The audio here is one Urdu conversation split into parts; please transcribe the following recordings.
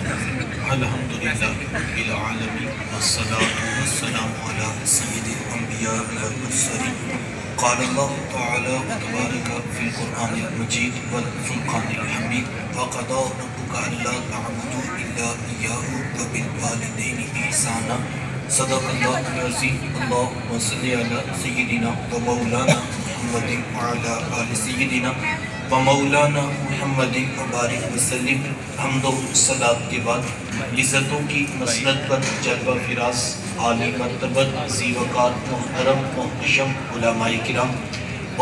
الحمدللہ رب العالمین والصلاة والسلام علی سید الانبیاء والمرسلین قال اللہ تعالی تبارک فی القرآن المجید والفرقان الحمید وقضى ربک الا تعبدوا الا ایاہ وبالوالدین احسانا صدق اللہ العظیم اللہم صل علی سیدنا و مولانا محمد وعلی آل سیدنا و مولانا محمد مبارک وسلم۔ حمد و صلات کے بعد عزتوں کی مسند پر جلوہ فراز عالی مرتبت زیوکار محترم محتشم علماء کرام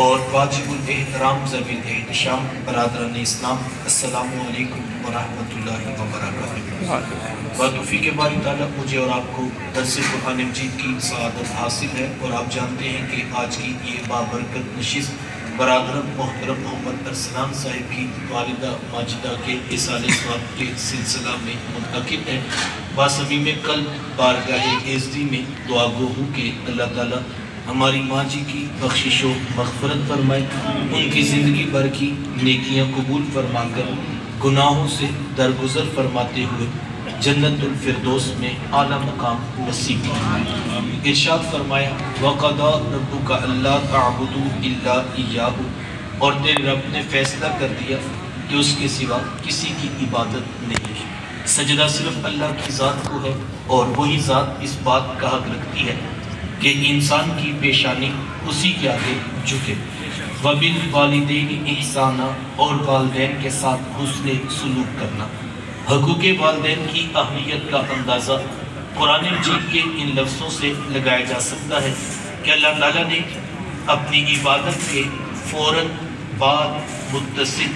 اور واجب الاحترام ذوی الاحتشام برادران اسلام، السلام علیکم ورحمۃ اللہ وبرکاتہ۔ توفیق باری تعالیٰ مجھے اور آپ کو درس قرآن مجید کی سعادت حاصل ہے، اور آپ جانتے ہیں کہ آج کی یہ بابرکت نشست برادران محترم محمد ارسلان صاحب کی والدہ ماجدہ کے اصال ثواب کے سلسلہ میں منعقد ہے۔ باصمیم قلب بارگاہ عزتی میں دعا گو ہوں کہ اللہ تعالیٰ ہماری ماں جی کی بخشش و مغفرت فرمائے، ان کی زندگی بھر کی نیکیاں قبول فرما کر گناہوں سے درگزر فرماتے ہوئے جنت الفردوس میں اعلیٰ مقام نصیب فرمائے۔ ارشاد فرمایا وَقَضَى رَبُّكَ أَلَّا تَعْبُدُوا إِلَّا إِيَّاهُ، اور تیرے رب نے فیصلہ کر دیا کہ اس کے سوا کسی کی عبادت نہیں ہے، سجدہ صرف اللہ کی ذات کو ہے، اور وہی ذات اس بات کا حق رکھتی ہے کہ انسان کی پیشانی اسی کے آگے جھکے۔ وَبِالْوَالِدَيْنِ إِحْسَانًا، اور والدین کے ساتھ حسن سلوک کرنا۔ حقوق والدین کی اہمیت کا اندازہ قرآن مجید کے ان لفظوں سے لگایا جا سکتا ہے کہ اللہ تعالیٰ نے اپنی عبادت کے فوراً بعد متصل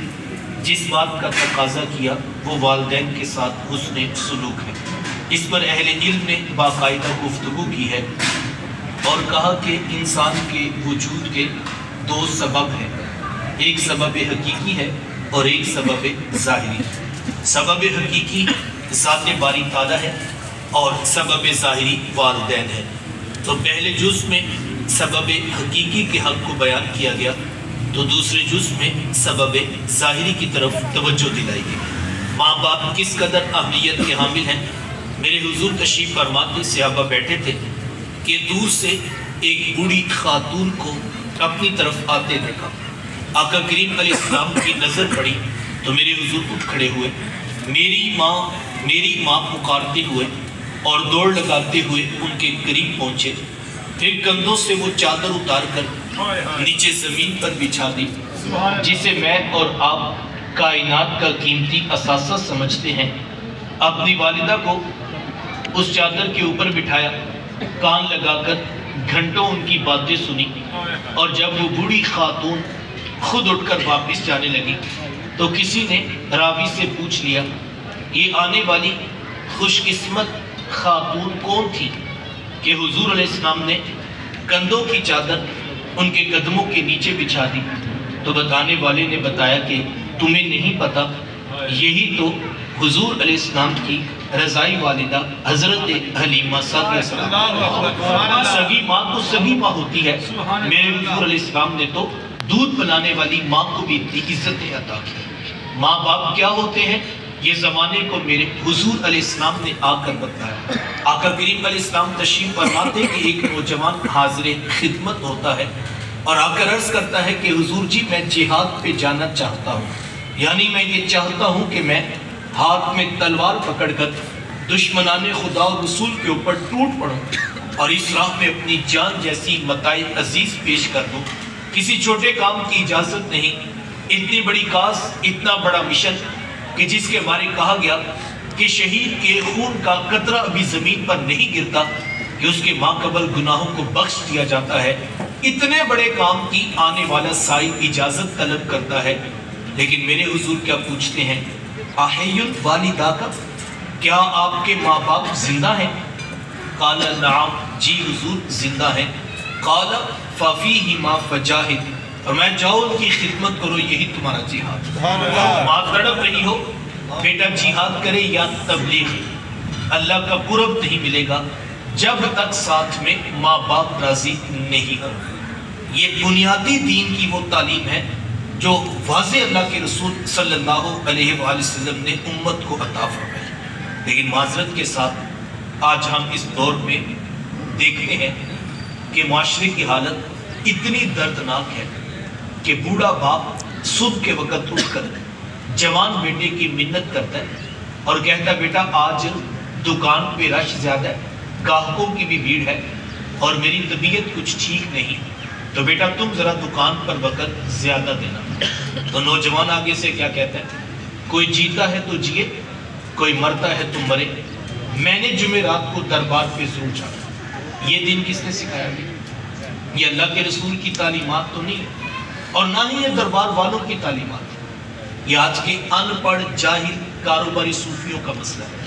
جس بات کا تقاضا کیا وہ والدین کے ساتھ حسن سلوک ہے۔ اس پر اہل علم نے باقاعدہ گفتگو کی ہے اور کہا کہ انسان کے وجود کے دو سبب ہیں، ایک سبب حقیقی ہے اور ایک سبب ظاہری۔ سبب حقیقی ذات باری تعالیٰ ہے اور سبب ظاہری والدین ہے۔ تو پہلے جز میں سبب حقیقی کے حق کو بیان کیا گیا، تو دوسرے جز میں سبب ظاہری کی طرف توجہ دلائی گئی۔ ماں باپ کس قدر اہمیت کے حامل ہیں۔ میرے حضور تشریف فرما کے صحابہ بیٹھے تھے کہ دور سے ایک بوڑھی خاتون کو اپنی طرف آتے دیکھا۔ آقا کریم علیہ السلام کی نظر پڑی تو میرے حضور اٹھ کھڑے ہوئے، میری ماں پکارتے ہوئے اور دوڑ لگاتے ہوئے ان کے قریب پہنچے، پھر کندھوں سے وہ چادر اتار کر نیچے زمین پر بچھا دی جسے میں اور آپ کائنات کا قیمتی اثاثہ سمجھتے ہیں۔ اپنی والدہ کو اس چادر کے اوپر بٹھایا، کان لگا کر گھنٹوں ان کی باتیں سنی، اور جب وہ بوڑھی خاتون خود اٹھ کر واپس جانے لگی تو کسی نے راوی سے پوچھ لیا یہ آنے والی خوش قسمت خاتون کون تھی کہ حضور علیہ السلام نے کندھوں کی چادر ان کے قدموں کے نیچے بچھا دی؟ تو بتانے والے نے بتایا کہ تمہیں نہیں پتا، یہی تو حضور علیہ السلام کی رضائی والدہ حضرت حلیمہ سعدیہ سگی ماں تو سگی ماں ہوتی ہے، میرے حضور علیہ السلام نے تو دودھ پلانے والی ماں کو بھی اتنی عزتیں عطا کی۔ ماں باپ کیا ہوتے ہیں یہ زمانے کو میرے حضور علیہ السلام نے آ کر بتایا۔ آقا کریم علیہ السلام تشریف فرماتے کہ ایک نوجوان حاضر خدمت ہوتا ہے اور آ کر عرض کرتا ہے کہ حضور جی میں جہاد پہ جانا چاہتا ہوں، یعنی میں یہ چاہتا ہوں کہ میں ہاتھ میں تلوار پکڑ کر دشمنان خدا اور رسول کے اوپر ٹوٹ پڑوں اور اس راہ میں اپنی جان جیسی متاع عزیز پیش کر دوں۔ کسی چھوٹے کام کی اجازت نہیں، اتنی بڑی کاز، اتنا بڑا مشن کہ جس کے بارے کہا گیا کہ شہید کے خون کا قطرہ ابھی زمین پر نہیں گرتا کہ اس کے ماقبل گناہوں کو بخش دیا جاتا ہے۔ اتنے بڑے کام کی آنے والا سائل اجازت طلب کرتا ہے، لیکن میرے حضور کیا پوچھتے ہیں احی الوالدہ کا، کیا آپ کے ماں باپ زندہ ہیں؟ قال نعم، جی حضور زندہ ہیں۔ قال ففیہما فجاہد، فرمایا جاؤ ان کی خدمت کرو، یہی تمہارا جہاد۔ ماں تڑپ رہی ہو، بیٹا جہاد کرے یا تبلیغ، اللہ کا قرب نہیں ملے گا جب تک ساتھ میں ماں باپ راضی نہیں ہو۔ یہ بنیادی دین کی وہ تعلیم ہے جو واضح اللہ کے رسول صلی اللہ علیہ وآلہ وسلم نے امت کو عطا فرمائی۔ لیکن معذرت کے ساتھ آج ہم اس دور میں دیکھتے ہیں کہ معاشرے کی حالت اتنی دردناک ہے کہ بوڑھا باپ صبح کے وقت اٹھ کر جوان بیٹے کی منت کرتا ہے اور کہتا ہے بیٹا آج دکان پہ رش زیادہ ہے، گاہکوں کی بھی بھیڑ ہے اور میری طبیعت کچھ ٹھیک نہیں، تو بیٹا تم ذرا دکان پر وقت زیادہ دینا۔ تو نوجوان آگے سے کیا کہتا ہے، کوئی جیتا ہے تو جیے، کوئی مرتا ہے تو مرے، میں نے جمعرات کو دربار پہ ضرور جانا۔ یہ دن کس نے سکھایا گیا؟ یہ اللہ کے رسول کی تعلیمات تو نہیں ہے، اور نہ ہی یہ دربار والوں کی تعلیمات، یہ آج کے ان پڑھ جاہل کاروباری صوفیوں کا مسئلہ ہے۔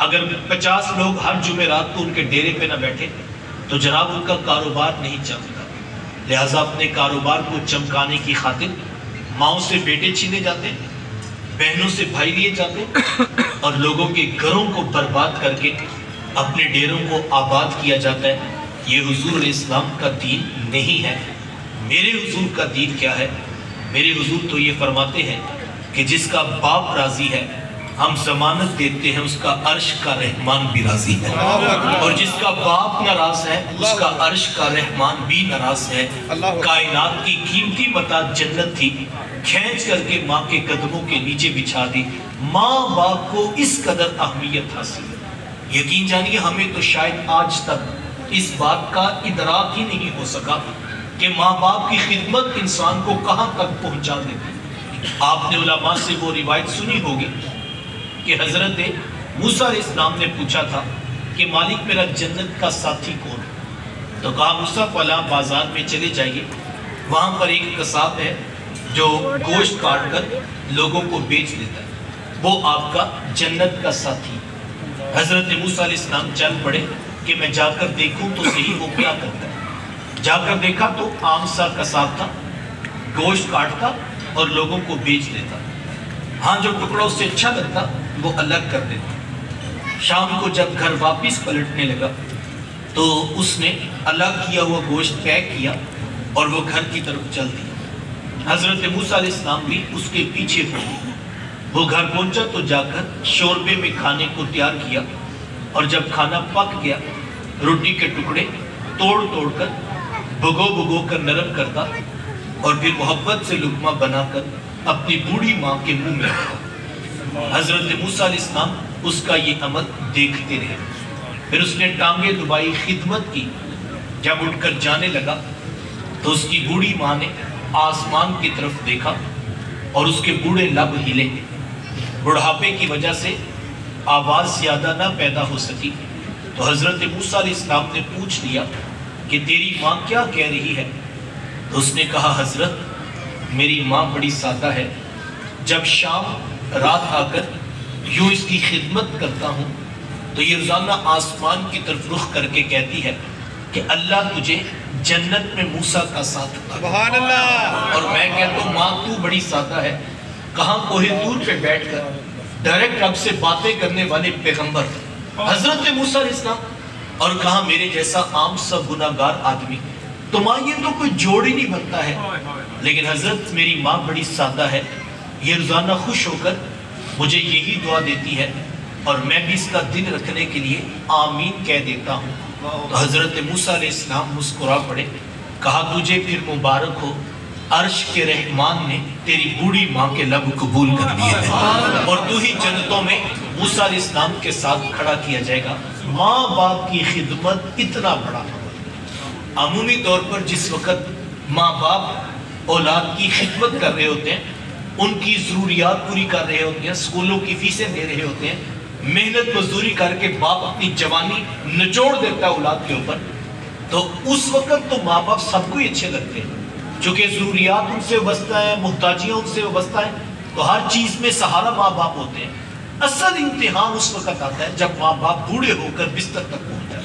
اگر 50 لوگ ہر جمعرات کو ان کے ڈیرے پہ نہ بیٹھے تو جناب ان کا کاروبار نہیں چمکتا، لہٰذا اپنے کاروبار کو چمکانے کی خاطر ماؤں سے بیٹے چھینے جاتے ہیں، بہنوں سے بھائی لیے جاتے ہیں، اور لوگوں کے گھروں کو برباد کر کے اپنے ڈیروں کو آباد کیا جاتا ہے۔ یہ حضور علیہ السلام کا دین نہیں ہے۔ میرے حضور کا دین کیا ہے؟ میرے حضور تو یہ فرماتے ہیں کہ جس کا باپ راضی ہے ہم ضمانت دیتے ہیں اس کا عرش کا رحمان بھی راضی ہے، اور جس کا باپ ناراض ہے اس کا عرش کا رحمان بھی ناراض ہے۔ کائنات کی قیمتی متاع جنت تھی، کھینچ کر کے ماں کے قدموں کے نیچے بچھا دی۔ ماں باپ کو اس قدر اہمیت حاصل ہے، یقین جانیے ہمیں تو شاید آج تک اس بات کا ادراک ہی نہیں ہو سکا کہ ماں باپ کی خدمت انسان کو کہاں تک پہنچا دیتی۔ آپ نے علماء سے وہ روایت سنی ہوگی کہ حضرت موسیٰ علیہ السلام نے پوچھا تھا کہ مالک میرا جنت کا ساتھی کون ہے؟ تو کہا موسیٰ فلاں بازار میں چلے جائیے، وہاں پر ایک قصاب ہے جو گوشت کاٹ کر لوگوں کو بیچ دیتا ہے، وہ آپ کا جنت کا ساتھی۔ حضرت موسیٰ علیہ السلام چل پڑے کہ میں جا کر دیکھوں تو صحیح وہ کیا کرتا ہے۔ جا کر دیکھا تو عام سا قصاب تھا، گوشت کاٹتا اور لوگوں کو بیچ دیتا، ہاں جو ٹکڑا اس سے اچھا لگتا وہ الگ کر دیتا۔ شام کو جب گھر واپس پلٹنے لگا تو اس نے الگ کیا ہوا گوشت پیک کیا اور وہ گھر کی طرف چل دیا۔ حضرت موسیٰ علیہ السلام بھی اس کے پیچھے ہو گئے۔ وہ گھر پہنچا تو جا کر شوربے میں کھانے کو تیار کیا، اور جب کھانا پک گیا روٹی کے ٹکڑے توڑ توڑ کر بھگو کر نرم کرتا اور پھر محبت سے لقمہ بنا کر اپنی بوڑھی ماں کے منہ میں رکھا۔ حضرت موسیٰ علیہ السلام اس کا یہ عمل دیکھتے رہے، پھر اس نے ٹانگیں دبائی، خدمت کی۔ جب اٹھ کر جانے لگا تو اس کی بوڑھی ماں نے آسمان کی طرف دیکھا اور اس کے بوڑھے لب ہلے۔ بڑھاپے کی وجہ سے آواز زیادہ نہ پیدا ہو سکی تو حضرت موسیٰ علیہ السلام نے پوچھ لیا کہ تیری ماں کیا کہہ رہی ہے؟ تو اس نے کہا حضرت میری ماں بڑی سادہ ہے، جب شام رات آ کر یوں اس کی خدمت کرتا ہوں تو یہ روزانہ آسمان کی طرف رخ کر کے کہتی ہے کہ اللہ تجھے جنت میں موسیٰ کا ساتھ عطا کرے۔ سبحان اللہ۔ اور میں کہتا ہوں ماں تو بڑی سادہ ہے، کہاں کوہ طور پہ بیٹھ کر ڈائریکٹ رب سے باتیں کرنے والے پیغمبر حضرت موسیٰ علیہ السلام، اور کہاں میرے جیسا عام سا گناہگار آدمی۔ تو ماں یہ تو کوئی جوڑ ہی نہیں بنتا ہے، لیکن حضرت میری ماں بڑی سادہ ہے، یہ روزانہ خوش ہو کر مجھے یہی دعا دیتی ہے اور میں بھی اس کا دل رکھنے کے لیے آمین کہہ دیتا ہوں۔ تو حضرت موسیٰ علیہ السلام مسکرا پڑے، کہا تجھے پھر مبارک ہو، عرش کے رحمان نے تیری بوڑھی ماں کے لب قبول کر لیے ہیں اور تو ہی جنتوں میں موسیٰ علیہ السلام کے ساتھ کھڑا کیا جائے گا۔ ماں باپ کی خدمت اتنا بڑا عمل۔ عمومی طور پر جس وقت ماں باپ اولاد کی خدمت کر رہے ہوتے ہیں، ان کی ضروریات پوری کر رہے ہوتے ہیں، اسکولوں کی فیسیں دے رہے ہوتے ہیں، محنت مزدوری کر کے باپ اپنی جوانی نچوڑ دیتا ہے اولاد کے اوپر، تو اس وقت تو ماں باپ سب کو ہی اچھے لگتے ہیں، چونکہ ضروریات ان سے وابستہ ہیں، محتاجیاں ان سے وابستہ ہیں، تو ہر چیز میں سہارا ماں باپ ہوتے ہیں۔ اصل امتحان اس وقت آتا ہے جب ماں باپ بوڑھے ہو کر بستر تک پہنچ جائے،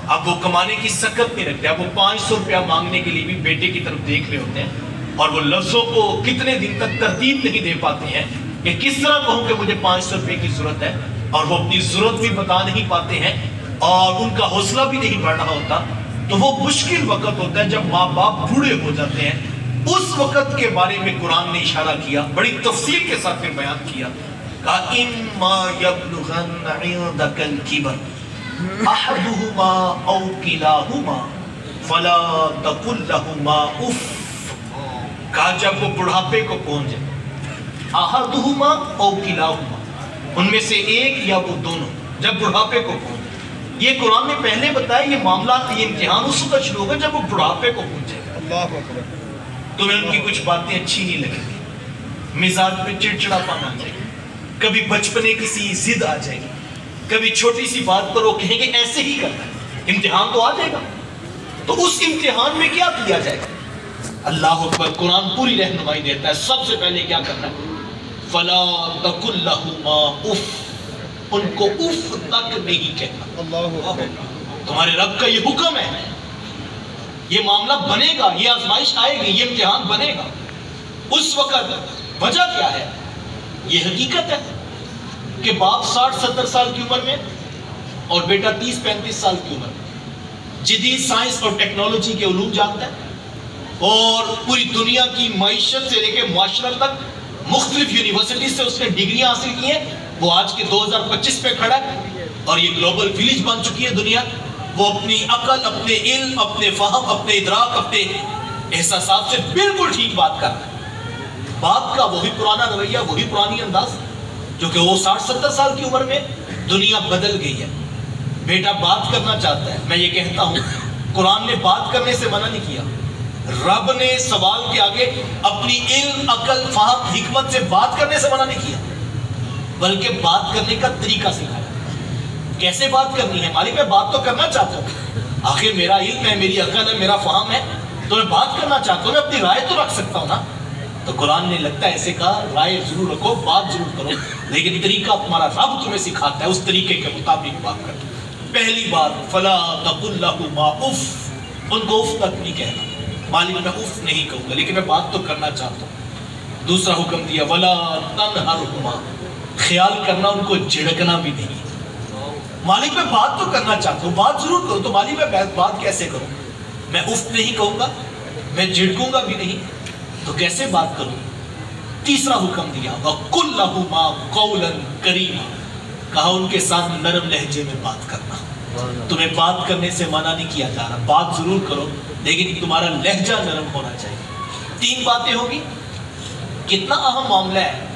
اب وہ کمانے کی سکت نہیں رکھتے، اب وہ 500 روپیہ مانگنے کے لیے بھی بیٹے کی طرف دیکھ رہے ہوتے ہیں، اور وہ لفظوں کو کتنے دن تک ترتیب نہیں دے پاتے ہیں کہ کس طرح کہوں کہ مجھے 500 روپے کی ضرورت ہے، اور وہ اپنی ضرورت بھی بتا نہیں پاتے ہیں اور ان کا حوصلہ بھی نہیں بڑھ رہا ہوتا۔ تو وہ مشکل وقت ہوتا ہے جب ماں باپ بوڑھے ہو جاتے ہیں، اس وقت کے بارے میں قرآن نے اشارہ کیا، بڑی تفصیل کے ساتھ بیان کیا کہا اما یبلغن عندک الکبر احدہما او کلاہما فلا تقل لہما اف. کہا جب وہ بڑھاپے کو پہنچ جائے، احدہما او کلاہما، ان میں سے ایک یا وہ دونوں، جب بڑھاپے کو پہنچ جائے. یہ قرآن نے پہلے بتایا یہ معاملات، یہ امتحان اس وقت شروع ہوگا جب وہ بڑھاپے کو پہنچے. اللہ اکبر. تمہیں ان کی کچھ باتیں اچھی نہیں لگیں گی، مزاج پہ چڑچڑا پن آ جائے گا، کبھی بچپنے کسی ضد آ جائے گی، کبھی چھوٹی سی بات پر وہ کہیں گے ایسے ہی کرنا ہے. امتحان تو آ جائے گا. تو اس امتحان میں کیا کیا جائے گا؟ اللہ اکبر. قرآن پوری رہنمائی دیتا ہے. سب سے پہلے کیا کرنا ہے؟ فلا تقل لہما اف، ان کو اف تک نہیں کہنا. اللہ اکبر. تمہارے رب کا یہ حکم ہے. یہ معاملہ بنے گا، یہ آزمائش آئے گی، یہ امتحان بنے گا. اس وقت وجہ کیا ہے؟ یہ حقیقت ہے کہ باپ 60-70 سال کی عمر میں اور بیٹا 30-35 سال کی عمر میں جدید سائنس اور ٹیکنالوجی کے علوم جانتا ہے اور پوری دنیا کی معیشت سے لے کے معاشرت تک مختلف یونیورسٹی سے اس نے ڈگریاں حاصل کی ہیں. وہ آج کے 2025 پہ کھڑا ہے اور یہ گلوبل ولیج بن چکی ہے دنیا. وہ اپنی عقل، اپنے علم، اپنے فہم، اپنے ادراک، اپنے احساسات سے بالکل ٹھیک بات کر رہا ہے. باپ کا وہی پرانا رویہ، وہی پرانی انداز، جو کہ وہ 60-70 سال کی عمر میں دنیا بدل گئی ہے. بیٹا بات کرنا چاہتا ہے. میں یہ کہتا ہوں قرآن نے بات کرنے سے منع نہیں کیا. رب نے سوال کے آگے اپنی علم، عقل، فہم، حکمت سے بات کرنے سے منع نہیں کیا، بلکہ بات کرنے کا طریقہ سکھایا. کیسے بات کرنی ہے؟ مالک میں بات تو کرنا چاہتا ہوں، آخر میرا علم ہے، میری عقل ہے، میرا فہم ہے، تو میں بات کرنا چاہتا ہوں، میں اپنی رائے تو رکھ سکتا ہوں نا. تو قرآن نے لگتا ہے ایسے کہا رائے ضرور رکھو، بات ضرور کرو، لیکن طریقہ تمہارا رب تمہیں سکھاتا ہے، اس طریقے کے مطابق بات کرو. پہلی بات فلا تقل لہما اف، ان کو اف تک نہیں کہنا. مالک میں اف نہیں کہوں گا لیکن میں بات تو کرنا چاہتا ہوں. دوسرا حکم دیا ولا تنہرہما، خیال کرنا ان کو جھڑکنا بھی نہیں. مالک میں بات تو کرنا چاہتا ہوں، بات ضرور کرو. تو مالک میں بات کیسے کروں؟ میں اف نہیں کہوں گا، میں جھڑکوں گا بھی نہیں، تو کیسے بات کروں؟ تیسرا حکم دیا وَقُلْ لَهُمَا قَوْلًا كَرِيمًا، کہا ان کے ساتھ نرم لہجے میں بات کرنا. تمہیں بات کرنے سے منع نہیں کیا جا رہا، بات ضرور کرو لیکن تمہارا لہجہ نرم ہونا چاہیے. 3 باتیں ہوگی. کتنا اہم معاملہ ہے.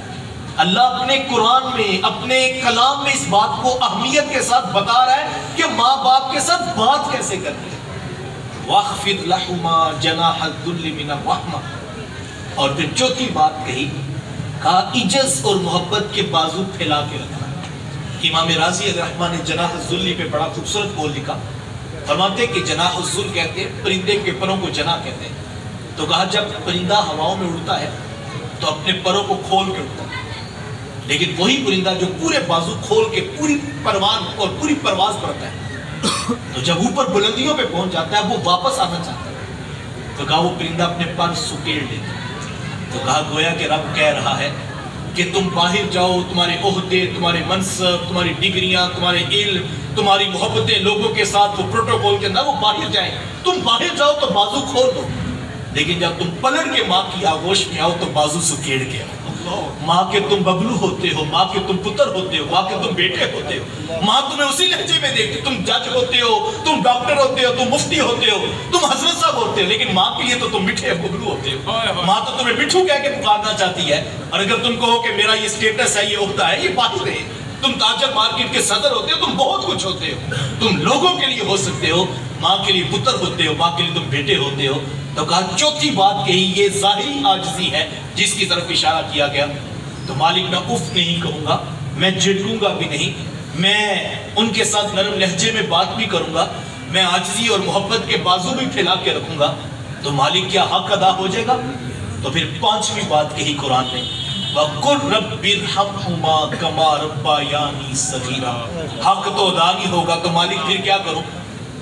اللہ اپنے قرآن میں، اپنے کلام میں اس بات کو اہمیت کے ساتھ بتا رہا ہے کہ ماں باپ کے ساتھ بات کیسے کرنی ہے. وَاخْفِضْ لَهُمَا جَنَاحَ الذُّلِّ مِنَ الرَّحْمَةِ، اور پھر چوتھی بات کہا عجز اور محبت کے بازو پھیلا کے رکھنا. امام رازی علیہ الرحمہ نے جناح الذل پہ بڑا خوبصورت بول لکھا. فرماتے کہ جناح الذل کہتے ہیں پرندے کے پروں کو جناح کہتے ہیں. تو کہا جب پرندہ ہواؤں میں اڑتا ہے تو اپنے پروں کو کھول کے اڑتا ہے، لیکن وہی پرندہ جو پورے بازو کھول کے پوری پروان اور پوری پرواز کرتا ہے تو جب اوپر بلندیوں پہ پہنچ جاتا ہے وہ واپس آنا چاہتا ہے تو کہا وہ پرندہ اپنے پر سکیڑ لیتا ہے. تو کہا گویا کہ رب کہہ رہا ہے کہ تم باہر جاؤ، تمہارے عہدے، تمہارے منصب، تمہاری ڈگریاں، تمہارے علم، تمہاری محبتیں لوگوں کے ساتھ وہ پروٹوکول کے اندر وہ باہر جائیں. تم باہر جاؤ تو بازو کھول دو، لیکن جب تم پلٹ کے ماں کی آغوش میں آؤ تو بازو سکیڑ کے آؤ. ماں کے تم ببلو ہوتے ہو، ماں کے تم پتر ہوتے ہو، ماں کے تم بیٹے ہوتے ہو. ماں تمہیں اسی لہجے میں دیکھتی. تم جج ہوتے ہو، تم ڈاکٹر ہوتے ہو، تم مفتی ہوتے ہو، تم حضرت صاحب ہوتے ہو، لیکن ماں کے لیے تو تم مٹھے ببلو ہوتے ہو. ماں تو تمہیں مٹھو کہہ کے پکارنا چاہتی ہے. اور اگر تم کہو کہ میرا یہ سٹیٹس ہے، یہ عہدہ ہے، یہ باہر ہے. تم تاجر مارکیٹ کے صدر ہوتے ہو، تم بہت کچھ ہوتے ہو، تم لوگوں کے لیے ہو سکتے ہو، ماں کے لیے پتر ہوتے ہو، ماں کے لیے تم بیٹے ہوتے ہو. تو کہا چوتھی بات کہی یہ ظاہری عاجزی ہے جس کی طرف اشارہ کیا گیا. تو مالک میں اف نہیں کہوں گا، میں جھڑکوں گا بھی نہیں، میں ان کے ساتھ نرم لہجے میں بات بھی کروں گا، میں عاجزی اور محبت کے بازو بھی پھیلا کے رکھوں گا. تو مالک کیا حق ادا ہو جائے گا. تو پھر 5ویں بات کہی قرآن نے وَقُلْ رَبِّ ارْحَمْهُمَا كَمَا رَبَّيَانِي صَغِيرًا. حق تو ادا نہیں ہوگا تو مالک پھر کیا کروں؟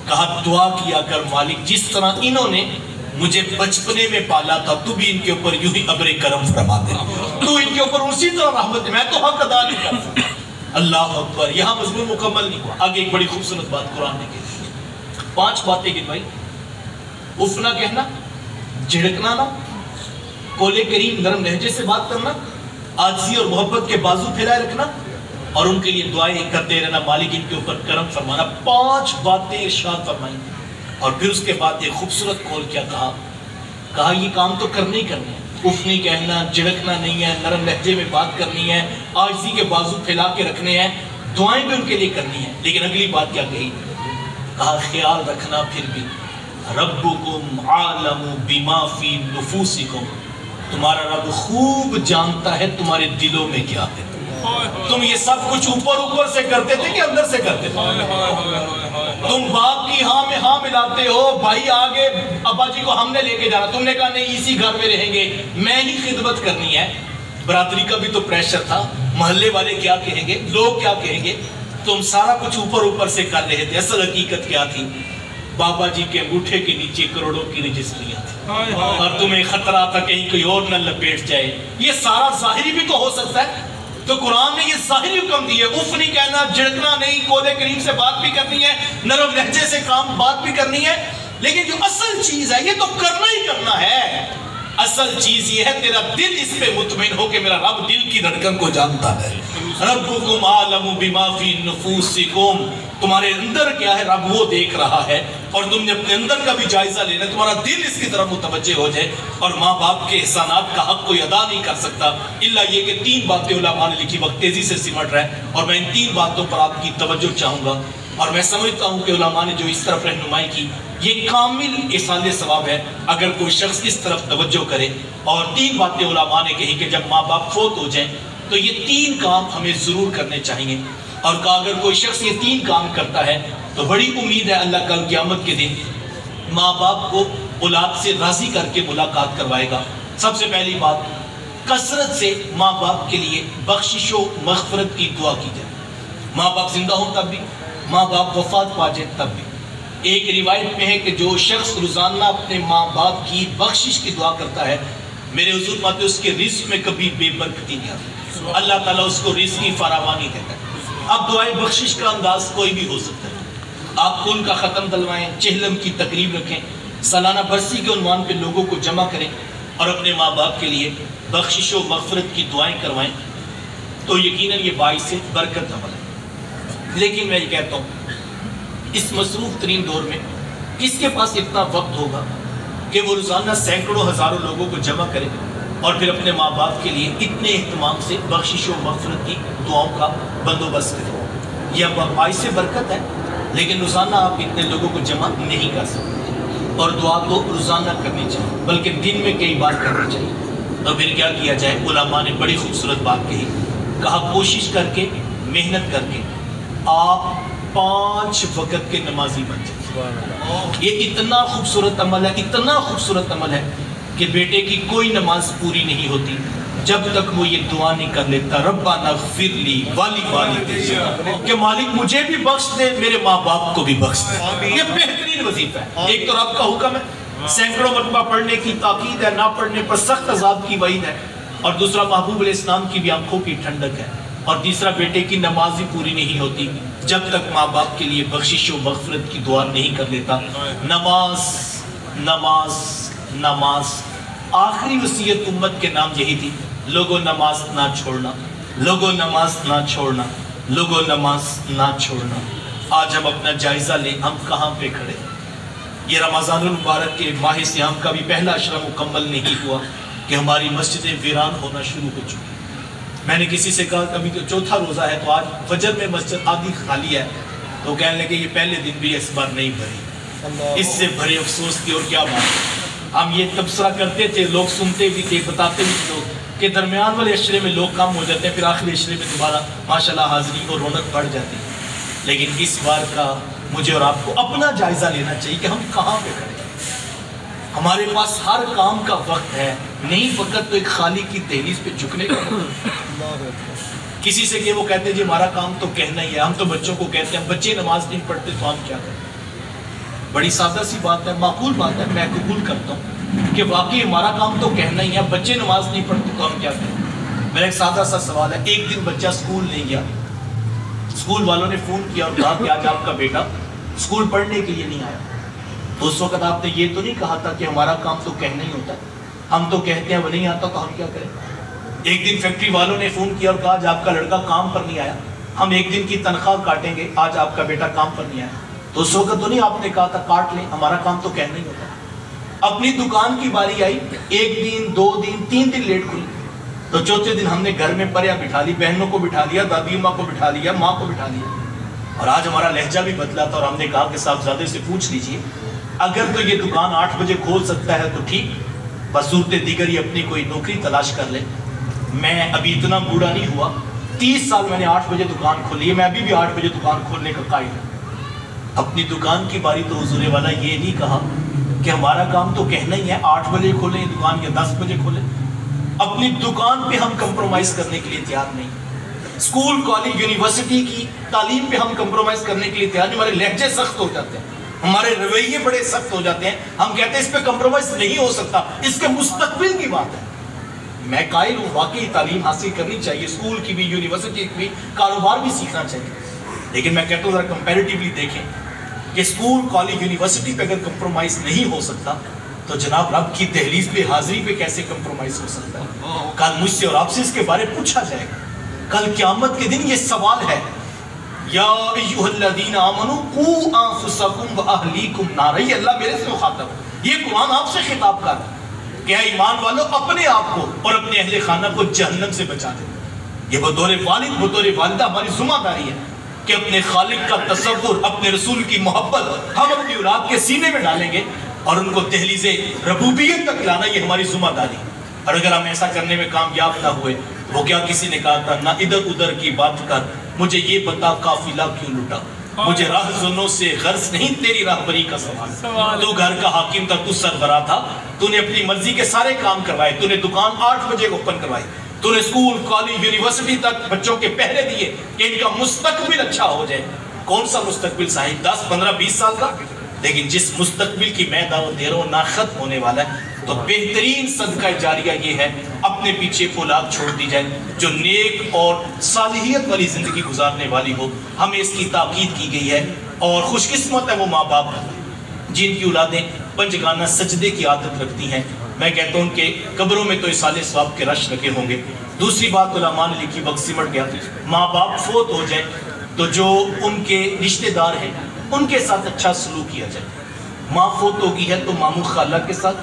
کہا دعا کیا کر مالک جس طرح انہوں نے مجھے بچپنے میں پالا تھا تو بھی ان کے اوپر یوں ہی ابر کرم فرما دے، تو ان کے اوپر اسی طرح رحمت. میں تو حق ادا نہیں کر سکتا. اللہ اکبر. یہاں مضمون مکمل نہیں ہوا، آگے ایک بڑی خوبصورت بات قرآن نے کی. 5 باتیں گنوائی. اف نہ کہنا، جھڑکنا نہ، قول کریم نرم لہجے سے بات کرنا، عاجزی اور محبت کے بازو پھیلائے رکھنا اور ان کے لیے دعائیں کرتے رہنا، مالک ان کے اوپر کرم فرمانا۔ 5 باتیں ارشاد فرمائیں اور پھر اس کے بعد ایک خوبصورت قول کیا کہا یہ کام تو کرنے ہی کرنے ہیں، اف نہیں کہنا، جھڑکنا نہیں ہے، نرم لہجے میں بات کرنی ہے، عاجزی کے بازو پھیلا کے رکھنے ہیں، دعائیں بھی ان کے لیے کرنی ہیں۔ لیکن اگلی بات کیا کہی؟ کہا خیال رکھنا پھر بھی ربکم عالم بما فی نفوسکم، تمہارا رب خوب جانتا ہے تمہارے دلوں میں کیا ہے۔ تم یہ سب کچھ اوپر سے کرتے تھے کہ اندر سے کرتے تھے؟ تم باپ کی ہاں میں ہاں ملاتے ہو، بھائی آگے ابا جی کو ہم نے لے کے جانا، تم نے کہا نہیں اسی گھر میں رہیں گے، میں ہی خدمت کرنی ہے۔ برادری کا بھی تو پریشر تھا، محلے والے کیا کہیں گے، لوگ کیا کہیں گے، تم سارا کچھ اوپر سے کر رہے تھے۔ اصل حقیقت کیا تھی؟ بابا جی کے انگوٹھے کے نیچے کروڑوں کی رجسٹریاں تھیں اور تمہیں خطرہ تھا کہیں کوئی اور نہ لپیٹ جائے۔ یہ سارا ظاہری بھی تو ہو سکتا ہے، تو قرآن نے یہ ظاہری حکم دی ہے، اف نہیں کہنا، جھڑکنا نہیں، قول کریم سے بات بھی کرنی ہے، نرم لہجے سے بات بھی کرنی ہے، لیکن جو اصل چیز ہے یہ تو کرنا ہی کرنا ہے۔ اصل چیز یہ ہے تیرا دل اس پہ مطمئن ہو کہ میرا رب دل کی دھڑکن کو جانتا ہے۔ ربکم عالم بما فی نفوسکم، تمہارے اندر کیا ہے رب وہ دیکھ رہا ہے، اور تم نے اپنے اندر کا بھی جائزہ لینا، تمہارا دل اس کی طرف متوجہ ہو جائے۔ اور ماں باپ کے احسانات کا حق کوئی ادا نہیں کر سکتا الا یہ کہ 3 باتیں علماء نے لکھی، وقت تیزی سے سمٹ رہا ہے اور میں ان 3 باتوں پر آپ کی توجہ چاہوں گا، اور میں سمجھتا ہوں کہ علماء نے جو اس طرف رہنمائی کی یہ کامل ایصال ثواب ہے اگر کوئی شخص اس طرف توجہ کرے۔ اور 3 باتیں علماء نے کہی کہ جب ماں باپ فوت ہو جائیں تو یہ 3 کام ہمیں ضرور کرنے چاہیے، اور کہا اگر کوئی شخص یہ 3 کام کرتا ہے تو بڑی امید ہے اللہ کل قیامت کے دن ماں باپ کو اولاد سے راضی کر کے ملاقات کروائے گا۔ سب سے پہلی بات، کثرت سے ماں باپ کے لیے بخشش و مغفرت کی دعا کی جائے، ماں باپ زندہ ہوں تب بھی، ماں باپ وفات پا جائیں تب بھی۔ ایک روایت میں ہے کہ جو شخص روزانہ اپنے ماں باپ کی بخشش کی دعا کرتا ہے، میرے حضور فرماتے اس کے رزق میں کبھی بے برکتی نہیں آتی، اللہ تعالیٰ اس کو رزق کی فراوانی دیتا ہے۔ اب دعائیں بخشش کا انداز کوئی بھی ہو سکتا ہے، آپ کل کا ختم دلوائیں، چہلم کی تقریب رکھیں، سالانہ برسی کے عنوان پہ لوگوں کو جمع کریں اور اپنے ماں باپ کے لیے بخشش و مغفرت کی دعائیں کروائیں، تو یقیناً یہ باعث برکت عمل ہے۔ لیکن میں یہ کہتا ہوں اس مصروف ترین دور میں کس کے پاس اتنا وقت ہوگا کہ وہ روزانہ سینکڑوں ہزاروں لوگوں کو جمع کرے اور پھر اپنے ماں باپ کے لیے اتنے اہتمام سے بخشش و مغفرت کی دعاؤں کا بندوبست کرے؟ یہ باعث برکت ہے، لیکن روزانہ آپ اتنے لوگوں کو جمع نہیں کر سکتے، اور دعا تو روزانہ کرنی چاہیے بلکہ دن میں کئی بار کرنی چاہیے۔ تو پھر کیا کیا جائے؟ علماء نے بڑی خوبصورت بات کہی، کہا کوشش کر کے، محنت کر کے آپ 5 وقت کے نمازی بن جائیں۔ یہ اتنا خوبصورت عمل ہے، اتنا خوبصورت عمل ہے کہ بیٹے کی کوئی نماز پوری نہیں ہوتی جب تک وہ یہ دعا نہیں کر لیتا، ربنا اغفر لی والدی، کہ مالک مجھے بھی بخش دے، میرے ماں باپ کو بھی بخش دے۔ یہ بہترین وظیفہ ہے۔ ایک تو رب کا حکم ہے، سینکڑوں مرتبہ پڑھنے کی تاکید ہے، نہ پڑھنے پر سخت عذاب کی وعید ہے، اور دوسرا محبوب علیہ السلام کی بھی آنکھوں کی ٹھنڈک ہے، اور تیسرا بیٹے کی نماز ہی پوری نہیں ہوتی جب تک ماں باپ کے لیے بخشش و مغفرت کی دعا نہیں کر لیتا۔ نماز نماز نماز، آخری وصیت امت کے نام یہی تھی، لوگوں نماز نہ چھوڑنا، لوگوں نماز نہ چھوڑنا، لوگوں نماز نہ چھوڑنا۔ آج ہم اپنا جائزہ لیں، ہم کہاں پہ کھڑے؟ یہ رمضان المبارک کے ماہ سیام کا بھی پہلا عشرہ مکمل نہیں ہوا کہ ہماری مسجدیں ویران ہونا شروع ہو چکی۔ میں نے کسی سے کہا ابھی تو 4تھا روزہ ہے تو آج فجر میں مسجد آدھی خالی ہے، تو کہنے لگے یہ پہلے دن بھی اس بار نہیں بھری۔ اس سے بڑے افسوس کی اور کیا بات ہے، ہم یہ تبصرہ کرتے تھے، لوگ سنتے بھی تھے، بتاتے بھی تھے لوگ کہ درمیان والے عشرے میں لوگ کم ہو جاتے ہیں، پھر آخری عشرے میں دوبارہ ماشاءاللہ حاضری اور رونق بڑھ جاتی ہے۔ لیکن اس بار کا مجھے اور آپ کو اپنا جائزہ لینا چاہیے کہ ہم کہاں پہ کھڑے ہیں۔ ہمارے پاس ہر کام کا وقت ہے، نہیں وقت تو ایک خالق کی دہلیز پہ جھکنے کا۔ کسی سے کہ وہ کہتے ہیں جی ہمارا کام تو کہنا ہی ہے، ہم تو بچوں کو کہتے ہیں بچے نماز نہیں پڑھتے تو ہم کیا کریں؟ بڑی سادہ سی بات ہے، معقول بات ہے، میں قبول کرتا ہوں کہ واقعی ہمارا کام تو کہنا ہی ہے، بچے نماز نہیں پڑھتے تو ہم کیا کریں؟ میرا ایک سادہ سا سوال ہے، ایک دن بچہ اسکول نہیں گیا، اسکول والوں نے فون کیا اور کہا کہ آج آپ کا بیٹا اسکول پڑھنے کے لیے نہیں آیا، تو اس وقت آپ نے یہ تو نہیں کہا تھا کہ ہمارا کام تو کہنا ہی ہوتا ہے، ہم تو کہتے ہیں وہ نہیں آتا تو ہم کیا کریں؟ ایک دن فیکٹری والوں نے فون کیا اور کہا آج آپ کا لڑکا کام پر نہیں آیا، ہم ایک دن کی تنخواہ کاٹیں گے، آج آپ کا بیٹا کام پر نہیں آیا۔ تو اس وقت تو نہیں آپ نے کہا تھا کاٹ لیں، ہمارا کام تو کہنا ہی ہوتا۔ اپنی دکان کی باری آئی، ایک دن، 2 دن، 3 دن لیٹ کھلی، تو چوتھے دن ہم نے گھر میں پریا بٹھا لی، بہنوں کو بٹھا لیا، دادی ماں کو بٹھا لیا، ماں کو بٹھا لیا، اور آج ہمارا لہجہ بھی بدلا تھا اور ہم نے کہا کہ صاحبزادے سے پوچھ لیجئے اگر تو یہ دکان 8 بجے کھول سکتا ہے تو ٹھیک، بصورت دیگر یہ اپنی کوئی نوکری تلاش کر لے۔ میں ابھی اتنا بوڑھا نہیں ہوا، 30 سال میں نے 8 بجے دکان کھولی ہے، میں ابھی بھی 8 بجے دکان کھولنے کا قائل ہوں۔ اپنی دکان کی باری تو حضور والا یہ نہیں کہا کہ ہمارا کام تو کہنا ہی ہے 8 بجے کھولیں دکان یا 10 بجے کھولیں۔ اپنی دکان پہ ہم کمپرومائز کرنے کے لیے تیار نہیں، اسکول، کالج، یونیورسٹی کی تعلیم پہ ہم کمپرومائز کرنے کے لیے تیار نہیں۔ ہمارے لہجے سخت ہو جاتے ہیں، ہمارے رویے بڑے سخت ہو جاتے ہیں، ہم کہتے ہیں اس پہ کمپرومائز نہیں ہو سکتا، اس کے مستقبل کی بات ہے۔ میں قائل ہوں واقعی تعلیم حاصل کرنی چاہیے، اسکول کی بھی، یونیورسٹی کی بھی، کاروبار بھی سیکھنا چاہیے، لیکن میں کہتا ہوں ذرا کمپیریٹیولی دیکھیں کہ اسکول، کالج، یونیورسٹی پہ اگر کمپرومائز نہیں ہو سکتا تو جناب رب کی دہلیز پہ حاضری پہ کیسے کمپرومائز ہو سکتا ہے؟ کل مجھ سے اور آپ سے اس کے بارے پوچھا جائے گا، کل قیامت کے دن یہ سوال ہے، یا ایھا الذین آمنوا قوا انفسکم واہلیکم نارا، یہ اللہ میرے سے مخاطب ہے، یہ قرآن آپ سے خطاب کر رہا ہے کہ اے ایمان والو اپنے آپ کو اور اپنے اہل خانہ کو جہنم سے بچا دیں۔ یہ بطور والد، بطور والدہ ہماری ذمہ داری ہے کہ اپنے خالق کا تصور، اپنے رسول کی محبت ہم اپنی اولاد کے سینے میں ڈالیں گے اور ان کو دہلیز ربوبیت تک لانا یہ ہماری ذمہ داری ہے۔ اور اگر ہم ایسا کرنے میں کامیاب نہ ہوئے، وہ کیا کسی نے کہا تھا، نہ ادھر ادھر کی بات کر، مجھے یہ بتا قافلہ کیوں لٹا، مجھے راہ زنوں سے غرض نہیں تیری راہبری کا سوال، تو گھر کا حاکم تھا، تو سربراہ تھا، تو نے اپنی مرضی کے سارے کام کروائے، تو نے دکان 8 بجے اوپن کروائی، تو نے اسکول، کالج، یونیورسٹی تک بچوں کے پہرے دیے کہ ان کا مستقبل اچھا ہو جائے۔ کون سا مستقبل صاحب؟ 10، 15، 20 سال کا؟ لیکن جس مستقبل کی میں دعوت دے رہا ہوں نہ ختم ہونے والا ہے، تو بہترین صدقہ جاریہ یہ ہے اپنے پیچھے اولاد چھوڑ دی جائے جو نیک اور صالحیت والی زندگی گزارنے والی ہو۔ ہمیں اس کی تاکید کی گئی ہے، اور خوش قسمت ہے وہ ماں باپ جن کی اولادیں پنجگانہ سجدے کی عادت رکھتی ہیں۔ میں کہتا ہوں کہ قبروں میں تو اصالِ ثواب کے رش لگے ہوں گے۔ دوسری بات علماء نے لکھی، وقت سمٹ گیا، ماں باپ فوت ہو جائیں تو جو ان کے رشتہ دار ہیں ان کے ساتھ اچھا سلوک کیا جائے۔ ماں فوت ہو گئی ہے تو ماموں خالہ کے ساتھ،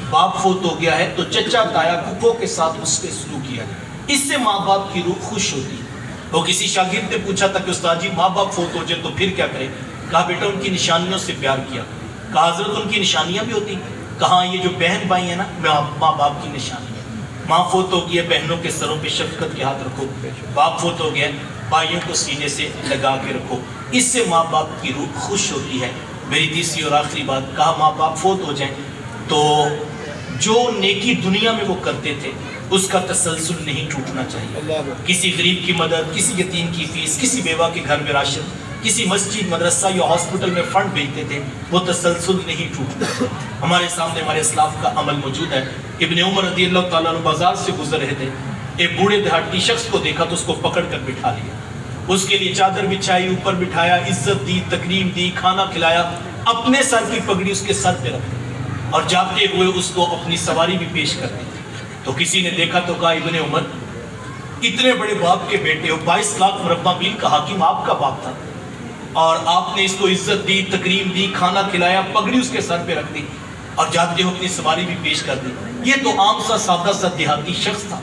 باپ فوت ہو گیا ہے تو چچا تایا پھپھو کے ساتھ اس کے سلوک کیا جائے، اس سے ماں باپ کی روح خوش ہوتی ہے۔ وہ کسی شاگرد نے پوچھا تھا کہ استاد جی ماں باپ فوت ہو جائے تو پھر کیا کریں؟ کہا بیٹا ان کی نشانیوں سے پیار کیا۔ کہا حضرت ان کی نشانیاں بھی ہوتی؟ کہا یہ جو بہن بھائی ہیں نا ماں باپ کی نشانی ہے۔ ماں فوت ہو گئی ہے، بہنوں کے سروں پہ شفقت کے ہاتھ رکھو، باپ فوت ہو گیا بھائیوں کو سینے سے لگا کے رکھو، اس سے ماں باپ کی روح خوش ہوتی ہے۔ میری تیسری اور آخری بات، کہا ماں باپ فوت ہو جائیں تو جو نیکی دنیا میں وہ کرتے تھے اس کا تسلسل نہیں ٹوٹنا چاہیے۔ کسی غریب کی مدد، کسی یتیم کی فیس، کسی بیوہ کے گھر میں راشن، کسی مسجد، مدرسہ یا ہاسپٹل میں فنڈ بھیجتے تھے، وہ تسلسل نہیں ٹوٹتا۔ ہمارے سامنے ہمارے اسلاف کا عمل موجود ہے۔ ابن عمر رضی اللہ تعالیٰ عنہ بازار سے گزر رہے تھے، ایک بوڑھے دیہاتی شخص کو دیکھا تو اس کو پکڑ کر بٹھا لیا، اس کے لیے چادر بچھائی، اوپر بٹھایا، عزت دی، تکریم دی، کھانا کھلایا، اپنے سر کی پگڑی اس کے سر پہ رکھ دی اور جاتے ہوئے اس کو اپنی سواری بھی پیش کر دی۔ تو کسی نے دیکھا تو کہا ابن عمر اتنے بڑے باپ کے بیٹے ہو، 22 لاکھ مربع میل کا حاکم آپ کا باپ تھا اور آپ نے اس کو عزت دی، تکریم دی، کھانا کھلایا، پگڑی اس کے سر پہ رکھ دی اور جاتے ہوئے اپنی سواری بھی پیش کر دی، یہ تو عام سا سادہ سا دیہاتی شخص تھا۔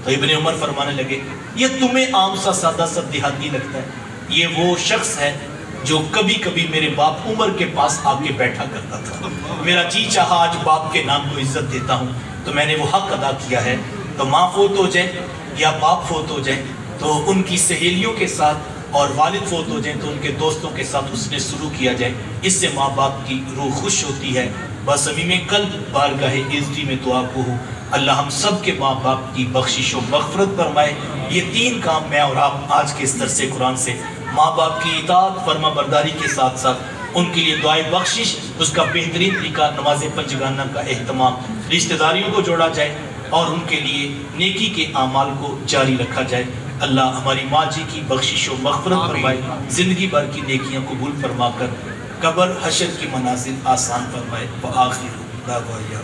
تو ابن عمر فرمانے لگے یہ تمہیں عام سا سادہ سا دیہاتی لگتا ہے، یہ وہ شخص ہے جو کبھی کبھی میرے باپ عمر کے پاس آ کے بیٹھا کرتا تھا، میرا جی چاہا آج باپ کے نام کو عزت دیتا ہوں تو میں نے وہ حق ادا کیا ہے۔ تو ماں فوت ہو جائے یا باپ فوت ہو جائے تو ان کی سہیلیوں کے ساتھ، اور والد فوت ہو جائیں تو ان کے دوستوں کے ساتھ اس نے سلوک کیا جائے، اس سے ماں باپ کی روح خوش ہوتی ہے۔ بس صمیم قلب بارگاہ عزتی میں دعا کو ہوں اللہ ہم سب کے ماں باپ کی بخشش و مغفرت فرمائے۔ یہ 3 کام میں اور آپ آج کے اس درس قرآن سے ماں باپ کی اطاعت فرما برداری کے ساتھ ساتھ ان کے لیے دعائے بخشش، اس کا بہترین طریقہ نماز پنجگانہ کا اہتمام، رشتہ داریوں کو جوڑا جائے اور ان کے لیے نیکی کے اعمال کو جاری رکھا جائے۔ اللہ ہماری ماں جی کی بخشش و مغفرت فرمائے، زندگی بھر کی نیکیاں قبول فرما کر قبر حشر کی منازل آسان فرمائے۔ وآخر دعوانا